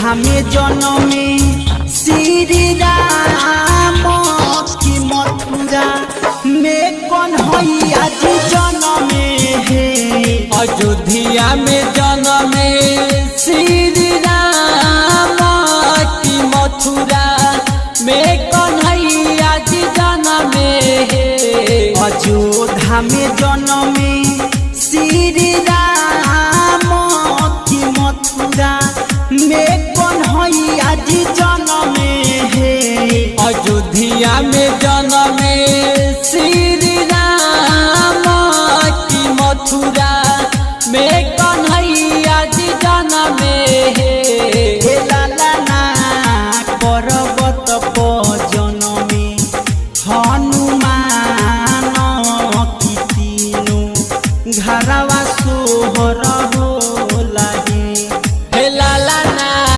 अयोध्या में जन्मे श्री राम की मथुरा में कौन हैया जी जन्मे है। अयोध्या में जन्मे श्री राम की मथुरा में कन्हैया जी जन्मे है। अयोध्या में जन्मे श्री राम की मथुरा में कौन हैया जी